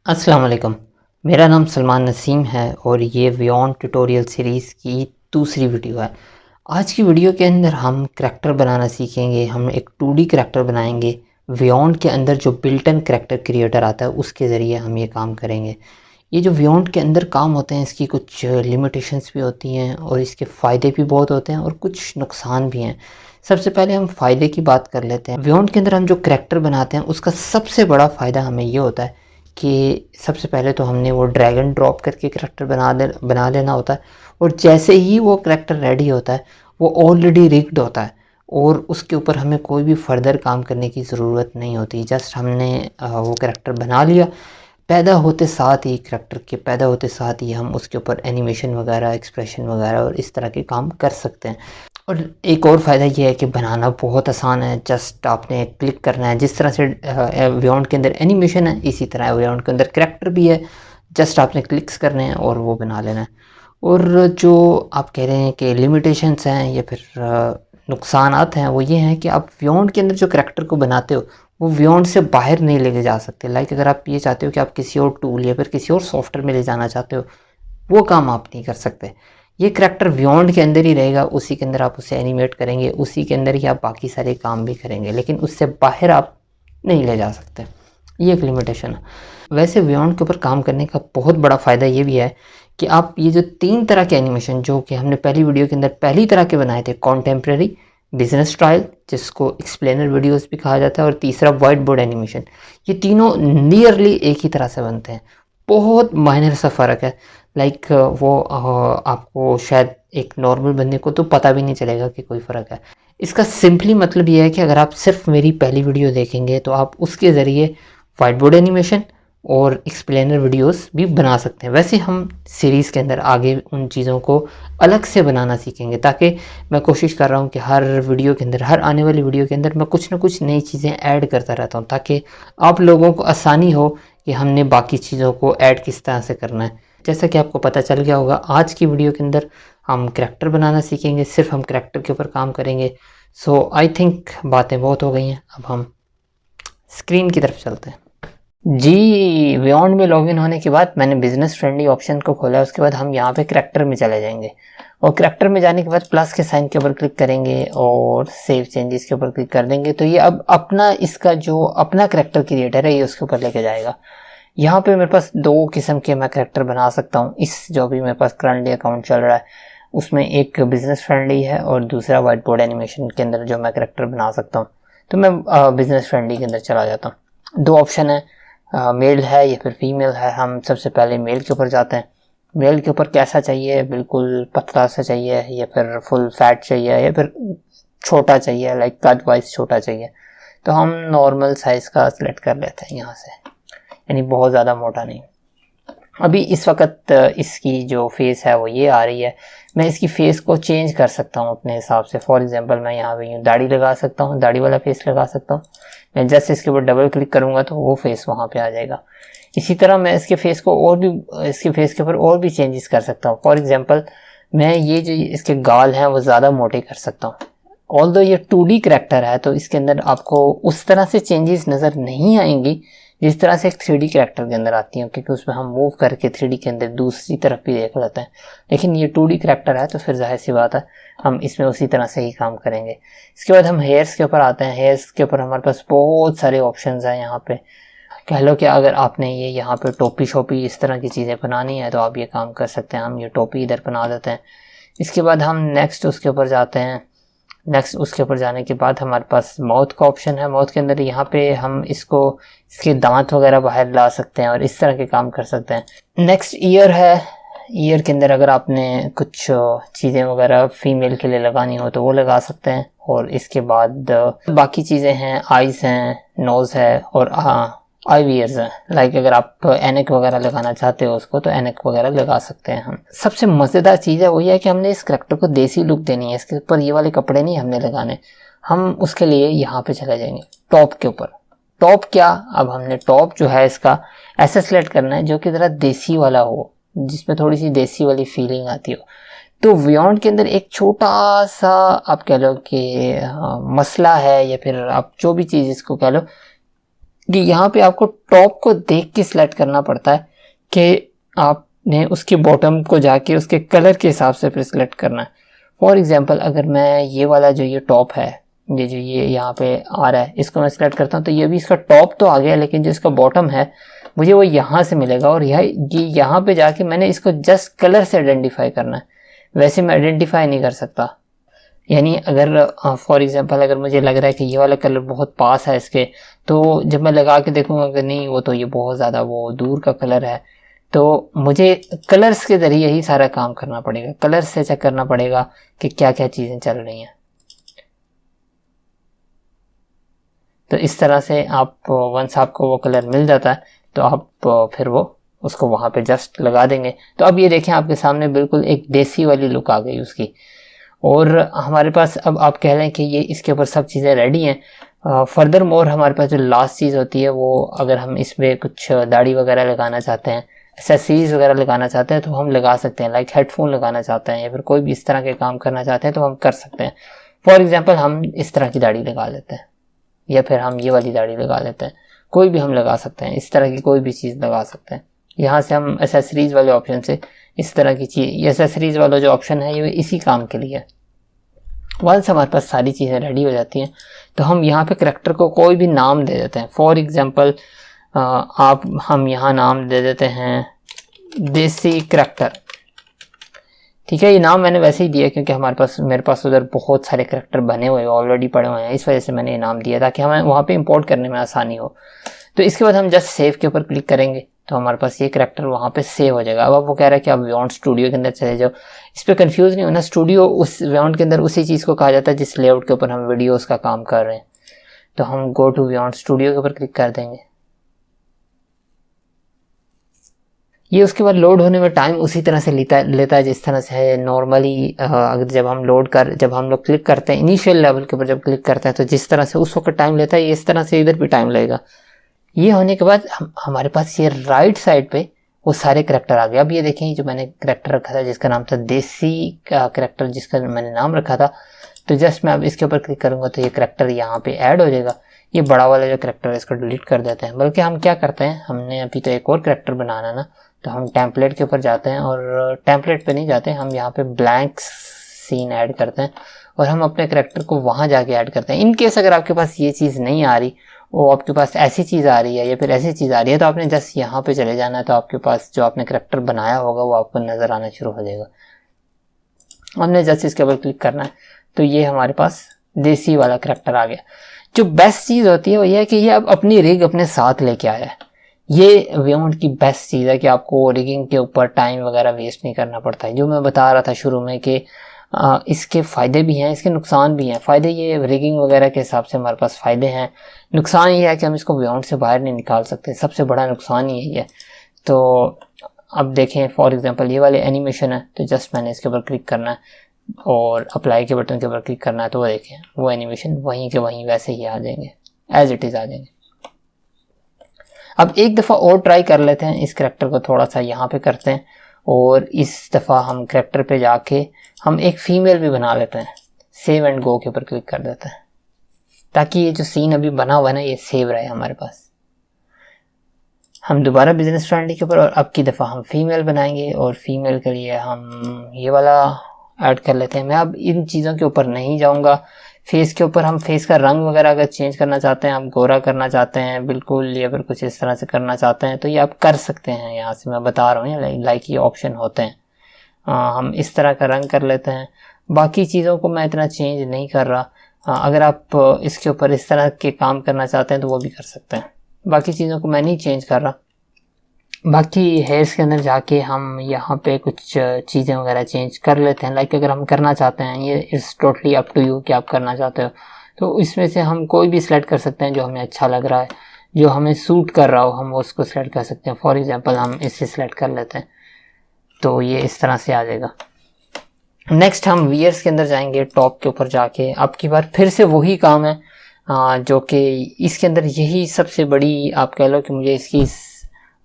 अस्सलाम वालेकुम। मेरा नाम सलमान नसीम है और ये वियॉन ट्यूटोरियल सीरीज़ की दूसरी वीडियो है। आज की वीडियो के अंदर हम करैक्टर बनाना सीखेंगे। हम एक 2D करैक्टर बनाएंगे। वियॉन के अंदर जो बिल्ट इन करैक्टर क्रिएटर आता है उसके ज़रिए हम ये काम करेंगे। ये जो वियॉन के अंदर काम होते हैं इसकी कुछ लिमिटेशंस भी होती हैं और इसके फ़ायदे भी बहुत होते हैं और कुछ नुकसान भी हैं। सबसे पहले हम फ़ायदे की बात कर लेते हैं। वियॉन के अंदर हम जो करैक्टर बनाते हैं उसका सबसे बड़ा फ़ायदा हमें ये होता है कि सबसे पहले तो हमने वो ड्रैग एंड ड्रॉप करके करैक्टर बना लेना होता है और जैसे ही वो करैक्टर रेडी होता है वो ऑलरेडी रिग्ड होता है और उसके ऊपर हमें कोई भी फर्दर काम करने की ज़रूरत नहीं होती। जस्ट हमने वो करैक्टर बना लिया। पैदा होते साथ ही करैक्टर के पैदा होते साथ ही हम उसके ऊपर एनिमेशन वगैरह, एक्सप्रेशन वगैरह और इस तरह के काम कर सकते हैं। और एक और फ़ायदा ये है कि बनाना बहुत आसान है। जस्ट आपने क्लिक करना है। जिस तरह से वियॉन के अंदर एनिमेशन है इसी तरह वियॉन के अंदर करैक्टर भी है। जस्ट आपने क्लिक्स करने हैं और वो बना लेना है। और जो आप कह रहे हैं कि लिमिटेशंस हैं या फिर नुकसानात हैं वो ये हैं कि आप वियॉन के अंदर जो करैक्टर को बनाते हो वो वियॉन से बाहर नहीं लेके जा सकते। लाइक अगर आप ये चाहते हो कि आप किसी और टूल या फिर किसी और सॉफ्टवेयर में ले जाना चाहते हो वो काम आप नहीं कर सकते। ये करैक्टर बियॉन्ड के अंदर ही रहेगा, उसी के अंदर आप उसे एनिमेट करेंगे, उसी के अंदर ही आप बाकी सारे काम भी करेंगे, लेकिन उससे बाहर आप नहीं ले जा सकते। ये एक लिमिटेशन है। वैसे बियॉन्ड के ऊपर काम करने का बहुत बड़ा फ़ायदा ये भी है कि आप ये जो 3 तरह के एनिमेशन जो कि हमने पहली वीडियो के अंदर पहली तरह के बनाए थे, कॉन्टेम्प्रेरी, बिजनेस ट्रायल जिसको एक्सप्लेनर वीडियोस भी कहा जाता है और तीसरा वाइट बोर्ड एनिमेशन, ये तीनों नियरली एक ही तरह से बनते हैं। बहुत माइनर सा फ़र्क है। लाइक वो आपको शायद एक नॉर्मल बंदे को तो पता भी नहीं चलेगा कि कोई फ़र्क है। इसका सिंपली मतलब ये है कि अगर आप सिर्फ मेरी पहली वीडियो देखेंगे तो आप उसके ज़रिए वाइट बोर्ड एनिमेशन और एक्सप्लेनर वीडियोस भी बना सकते हैं। वैसे हम सीरीज़ के अंदर आगे उन चीज़ों को अलग से बनाना सीखेंगे, ताकि मैं कोशिश कर रहा हूँ कि हर वीडियो के अंदर, हर आने वाली वीडियो के अंदर मैं कुछ ना कुछ नई चीज़ें ऐड करता रहता हूँ, ताकि आप लोगों को आसानी हो कि हमने बाकी चीज़ों को ऐड किस तरह से करना है। जैसा कि आपको पता चल गया होगा, आज की वीडियो के अंदर हम करैक्टर बनाना सीखेंगे, सिर्फ हम करैक्टर के ऊपर काम करेंगे। सो आई थिंक बातें बहुत हो गई हैं, अब हम स्क्रीन की तरफ चलते हैं। जी, बियॉन्ड में लॉगिन होने के बाद मैंने बिजनेस फ्रेंडली ऑप्शन को खोला। उसके बाद हम यहाँ पे करैक्टर में चले जाएंगे और करैक्टर में जाने के बाद प्लस के साइन के ऊपर क्लिक करेंगे और सेव चेंजेस के ऊपर क्लिक कर देंगे। तो ये अब अपना इसका जो अपना करैक्टर क्रिएटर है ये उसके ऊपर लेके जाएगा। यहाँ पे मेरे पास 2 किस्म के मैं करैक्टर बना सकता हूँ। इस जो भी मेरे पास करंटली अकाउंट चल रहा है उसमें एक बिजनेस फ्रेंडली है और दूसरा वाइट बोर्ड एनिमेशन के अंदर जो मैं करैक्टर बना सकता हूँ। तो मैं बिजनेस फ्रेंडली के अंदर चला जाता हूँ। 2 ऑप्शन है, मेल है या फिर फीमेल है। हम सबसे पहले मेल के ऊपर जाते हैं। मेल के ऊपर कैसा चाहिए, बिल्कुल पतला सा चाहिए या फिर फुल फैट चाहिए या फिर छोटा चाहिए, लाइक कद वाइज छोटा चाहिए। तो हम नॉर्मल साइज़ का सिलेक्ट कर लेते हैं यहाँ से, यानी बहुत ज़्यादा मोटा नहीं। अभी इस वक्त इसकी जो फेस है वो ये आ रही है। मैं इसकी फेस को चेंज कर सकता हूँ अपने हिसाब से। फॉर एग्जांपल मैं यहाँ पे दाढ़ी लगा सकता हूँ, दाढ़ी वाला फेस लगा सकता हूँ। मैं जस्ट इसके ऊपर डबल क्लिक करूँगा तो वो फेस वहाँ पे आ जाएगा। इसी तरह मैं इसके फेस को और भी, इसके फेस के ऊपर और भी चेंजेस कर सकता हूँ। फॉर एग्जाम्पल मैं ये जो इसके गाल हैं वो ज़्यादा मोटे कर सकता हूँ। ऑल्दो ये 2D करैक्टर है तो इसके अंदर आपको उस तरह से चेंजेस नज़र नहीं आएंगी जिस तरह से एक 3D करैक्टर के अंदर आती है, क्योंकि उसमें हम मूव करके 3D के अंदर दूसरी तरफ भी देख लेते हैं। लेकिन ये 2D करैक्टर है तो फिर जाहिर सी बात है हम इसमें उसी तरह से ही काम करेंगे। इसके बाद हम हेयर्स के ऊपर आते हैं। हेयर्स के ऊपर हमारे पास बहुत सारे ऑप्शंस हैं। यहाँ पे कह लो कि अगर आपने ये यहाँ पे टोपी शोपी इस तरह की चीज़ें बनानी है तो आप ये काम कर सकते हैं। हम ये टोपी इधर बना देते हैं। इसके बाद हम नेक्स्ट उसके ऊपर जाते हैं। नेक्स्ट उसके ऊपर जाने के बाद हमारे पास माउथ का ऑप्शन है। माउथ के अंदर यहाँ पे हम इसको, इसके दांत वगैरह बाहर ला सकते हैं और इस तरह के काम कर सकते हैं। नेक्स्ट ईयर है। ईयर के अंदर अगर आपने कुछ चीज़ें वगैरह फीमेल के लिए लगानी हो तो वो लगा सकते हैं। और इसके बाद बाकी चीज़ें हैं, आइज़ हैं, नोज़ है और आई वियर्स है। लाइक अगर आप एनेक वगैरह लगाना चाहते हो उसको तो एनेक वगैरह लगा सकते हैं हम। सबसे मज़ेदार चीज़ है वो ये है कि हमने इस करैक्टर को देसी लुक देनी है। इसके ऊपर ये वाले कपड़े नहीं हमने लगाने। हम उसके लिए यहाँ पे चले जाएंगे टॉप के ऊपर। टॉप क्या, अब हमने टॉप जो है इसका ऐसा सिलेक्ट करना है जो कि ज़रा देसी वाला हो, जिसमें थोड़ी सी देसी वाली फीलिंग आती हो। तो बियॉन्ड के अंदर एक छोटा सा आप कह लो कि मसला है या फिर आप जो भी चीज़ इसको कह लो, कि यहाँ पे आपको टॉप को देख के सिलेक्ट करना पड़ता है कि आपने उसके बॉटम को जाके उसके कलर के हिसाब से फिर सिलेक्ट करना है। फॉर एग्जांपल अगर मैं ये वाला जो ये टॉप है, ये जो ये यहाँ पे आ रहा है, इसको मैं सिलेक्ट करता हूँ तो ये भी इसका टॉप तो आ गया, लेकिन जो इसका बॉटम है मुझे वो यहाँ से मिलेगा। और ये यहाँ पे जाके मैंने इसको जस्ट कलर से आइडेंटिफाई करना है, वैसे मैं आइडेंटिफाई नहीं कर सकता। यानी अगर फॉर एग्जांपल अगर मुझे लग रहा है कि ये वाला कलर बहुत पास है इसके, तो जब मैं लगा के देखूंगा कि नहीं वो तो ये बहुत ज़्यादा वो दूर का कलर है, तो मुझे कलर्स के ज़रिए ही सारा काम करना पड़ेगा। कलर्स से चेक करना पड़ेगा कि क्या क्या चीज़ें चल रही हैं। तो इस तरह से आप वंस आपको वो कलर मिल जाता है तो आप फिर वो उसको वहाँ पे जस्ट लगा देंगे। तो अब ये देखें आपके सामने बिल्कुल एक देसी वाली लुक आ गई उसकी। और हमारे पास अब आप कह रहे हैं कि ये इसके ऊपर सब चीज़ें रेडी हैं। फर्दर मोर हमारे पास जो लास्ट चीज़ होती है वो, अगर हम इसमें कुछ दाढ़ी वगैरह लगाना चाहते हैं, एक्सेसरीज वगैरह लगाना चाहते हैं तो हम लगा सकते हैं। लाइक हेडफोन लगाना चाहते हैं या फिर कोई भी इस तरह के काम करना चाहते हैं तो हम कर सकते हैं। फॉर एग्जांपल हम इस तरह की दाढ़ी लगा लेते हैं या फिर हम ये वाली दाढ़ी लगा लेते हैं, कोई भी हम लगा सकते हैं, इस तरह की कोई भी चीज़ लगा सकते हैं। यहाँ से हम एसेसरीज वाले ऑप्शन से इस तरह की चीज़, ये एसेसरीज वाला जो ऑप्शन है ये इसी काम के लिए है। वंस हमारे पास सारी चीज़ें रेडी हो जाती हैं तो हम यहाँ पे करैक्टर को कोई भी नाम दे देते हैं। फॉर एग्जांपल हम यहाँ नाम दे देते हैं देसी करैक्टर। ठीक है, ये नाम मैंने वैसे ही दिया क्योंकि मेरे पास उधर बहुत सारे करैक्टर बने हुए ऑलरेडी पड़े हुए हैं, इस वजह से मैंने ये नाम दिया ताकि हमें वहाँ पे इंपोर्ट करने में आसानी हो। तो इसके बाद हम जस्ट सेव के ऊपर क्लिक करेंगे तो हमारे पास ये करैक्टर वहाँ पे सेव हो जाएगा। अब वो कह रहा है कि आप बियॉन्ड स्टूडियो के अंदर चले जाओ। इस पर कंफ्यूज नहीं होना, स्टूडियो उस बियॉन्ड के अंदर उसी चीज़ को कहा जाता है जिस लेआउट के ऊपर हम वीडियोस का काम कर रहे हैं। तो हम गो टू बियॉन्ड स्टूडियो के ऊपर क्लिक कर देंगे। ये उसके बाद लोड होने में टाइम उसी तरह से लेता है जिस तरह से है नॉर्मली। अगर जब हम लोग क्लिक करते हैं इनिशियल लेवल के ऊपर जब क्लिक करते हैं तो जिस तरह से उस वक्त टाइम लेता है इस तरह से इधर भी टाइम लगेगा। ये होने के बाद हमारे पास ये राइट साइड पे वो सारे करैक्टर आ गए। अब ये देखें जो मैंने करैक्टर रखा था जिसका नाम था देसी करैक्टर, जिसका मैंने नाम रखा था, तो जस्ट मैं अब इसके ऊपर क्लिक करूंगा तो ये करैक्टर यहाँ पे ऐड हो जाएगा। ये बड़ा वाला जो करैक्टर है इसको डिलीट कर देते हैं। बल्कि हम क्या करते हैं, हमने अभी तो एक और करैक्टर बनाना ना, तो हम टेम्पलेट के ऊपर जाते हैं और टेम्पलेट पे नहीं जाते, हम यहाँ पे ब्लैंक सीन ऐड करते हैं और हम अपने करैक्टर को वहाँ जाके ऐड करते हैं। इन केस अगर आपके पास ये चीज़ नहीं आ रही, वो आपके पास ऐसी चीज़ आ रही है या फिर ऐसी चीज़ आ रही है, तो आपने जस्ट यहाँ पे चले जाना है तो आपके पास जो आपने करैक्टर बनाया होगा वो आपको नज़र आना शुरू हो जाएगा। हमने जस्ट इसके ऊपर क्लिक करना है तो ये हमारे पास देसी वाला करैक्टर आ गया। जो बेस्ट चीज़ होती है वो ये है कि ये आप अपनी रिग अपने साथ लेके आया है। ये बियॉन्ड की बेस्ट चीज़ है कि आपको रिगिंग के ऊपर टाइम वगैरह वेस्ट नहीं करना पड़ता है। जो मैं बता रहा था शुरू में कि इसके फ़ायदे भी हैं, इसके नुकसान भी हैं। फ़ायदे ये रिगिंग वगैरह के हिसाब से हमारे पास फ़ायदे हैं, नुकसान ये है कि हम इसको बियॉन्ड से बाहर नहीं निकाल सकते, सबसे बड़ा नुकसान यही है। तो अब देखें फॉर एग्जांपल ये वाले एनिमेशन है तो जस्ट मैंने इसके ऊपर क्लिक करना है और अप्लाई के बटन के ऊपर क्लिक करना है तो वो देखें वो एनिमेशन वहीं के वहीं वैसे ही आ जाएंगे, एज इट इज़ आ जाएंगे। अब एक दफ़ा और ट्राई कर लेते हैं, इस करैक्टर को थोड़ा सा यहाँ पे करते हैं और इस दफ़ा हम करैक्टर पे जाके हम एक फ़ीमेल भी बना लेते हैं। सेव एंड गो के ऊपर क्लिक कर देते हैं ताकि ये जो सीन अभी बना हुआ है ना ये सेव रहे हमारे पास। हम दोबारा बिजनेस फ्रेंडली के ऊपर और अब की दफ़ा हम फीमेल बनाएंगे और फीमेल के लिए हम ये वाला ऐड कर लेते हैं। मैं अब इन चीज़ों के ऊपर नहीं जाऊंगा। फेस के ऊपर हम फेस का रंग वगैरह अगर चेंज करना चाहते हैं, आप गोरा करना चाहते हैं बिल्कुल या फिर कुछ इस तरह से करना चाहते हैं तो ये आप कर सकते हैं। यहाँ से मैं बता रहा हूँ लाइक ये ऑप्शन होते हैं। हम इस तरह का रंग कर लेते हैं। बाकी चीज़ों को मैं इतना चेंज नहीं कर रहा। अगर आप इसके ऊपर इस तरह के काम करना चाहते हैं तो वो भी कर सकते हैं। बाकी चीज़ों को मैं नहीं चेंज कर रहा। बाकी हेयर्स के अंदर जाके हम यहाँ पे कुछ चीज़ें वगैरह चेंज कर लेते हैं। लाइक अगर हम करना चाहते हैं, ये is totally up to you कि आप करना चाहते हो, तो इसमें से हम कोई भी सिलेक्ट कर सकते हैं जो हमें अच्छा लग रहा है, जो हमें सूट कर रहा हो हम उसको सिलेक्ट कर सकते हैं। फॉर एग्जांपल हम इसे सिलेक्ट कर लेते हैं तो ये इस तरह से आ जाएगा। नेक्स्ट हम वियर्स के अंदर जाएंगे, टॉप के ऊपर जाके अब की बार फिर से वही काम है जो कि इसके अंदर यही सबसे बड़ी आप कह लो कि मुझे इसकी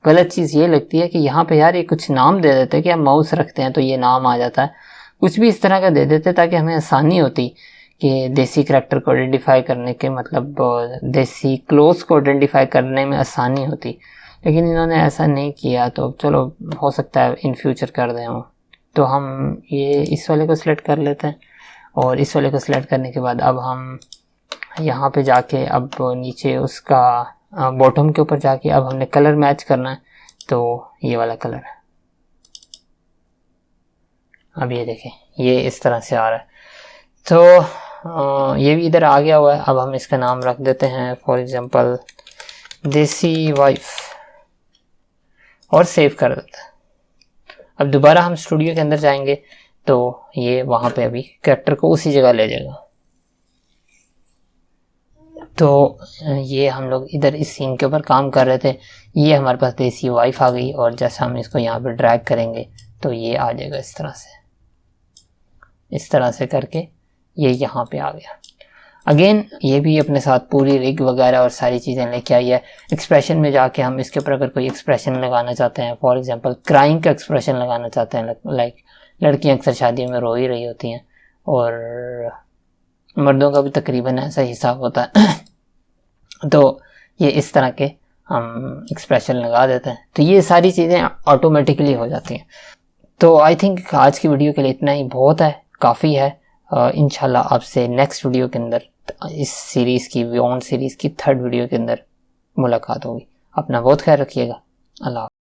गलत चीज़ ये लगती है कि यहाँ पे यार ये कुछ नाम दे देते हैं कि हम माउस रखते हैं तो ये नाम आ जाता है। कुछ भी इस तरह का दे देते ताकि हमें आसानी होती कि देसी करैक्टर को आइडेंटिफाई करने के मतलब देसी क्लोज को आइडेंटिफाई करने में आसानी होती, लेकिन इन्होंने ऐसा नहीं किया। तो चलो हो सकता है इन फ्यूचर कर दें वो। तो हम ये इस वाले को सिलेक्ट कर लेते हैं और इस वाले को सिलेक्ट करने के बाद अब हम यहाँ पे जाके अब नीचे उसका बॉटम के ऊपर जाके अब हमने कलर मैच करना है। तो ये वाला कलर है, अब ये देखें ये इस तरह से आ रहा है। तो ये भी इधर आ गया हुआ है। अब हम इसका नाम रख देते हैं फॉर एग्जांपल देसी वाइफ और सेव कर देते हैं। अब दोबारा हम स्टूडियो के अंदर जाएंगे तो ये वहाँ पे अभी कैरेक्टर को उसी जगह ले जाएगा। तो ये हम लोग इधर इस सीन के ऊपर काम कर रहे थे, ये हमारे पास देसी वाइफ आ गई और जैसे हम इसको यहाँ पे ड्रैग करेंगे तो ये आ जाएगा इस तरह से करके ये यहाँ पे आ गया। अगेन ये भी अपने साथ पूरी रिग वगैरह और सारी चीज़ें लेके आई है। एक्सप्रेशन में जाके हम इसके ऊपर अगर कोई एक्सप्रेशन लगाना चाहते हैं, फॉर एग्जांपल क्राइंग का एक्सप्रेशन लगाना चाहते हैं, लाइक लड़कियां अक्सर शादियों में रो ही रही होती हैं और मर्दों का भी तकरीबन ऐसा हिसाब होता है तो ये इस तरह के हम एक्सप्रेशन लगा देते हैं, तो ये सारी चीज़ें ऑटोमेटिकली हो जाती हैं। तो आई थिंक आज की वीडियो के लिए इतना ही बहुत है, काफ़ी है। इंशाल्लाह आपसे नेक्स्ट वीडियो के अंदर इस सीरीज़ की बियॉन्ड सीरीज़ की 3rd वीडियो के अंदर मुलाकात होगी। अपना बहुत ख्याल रखिएगा। अल्लाह।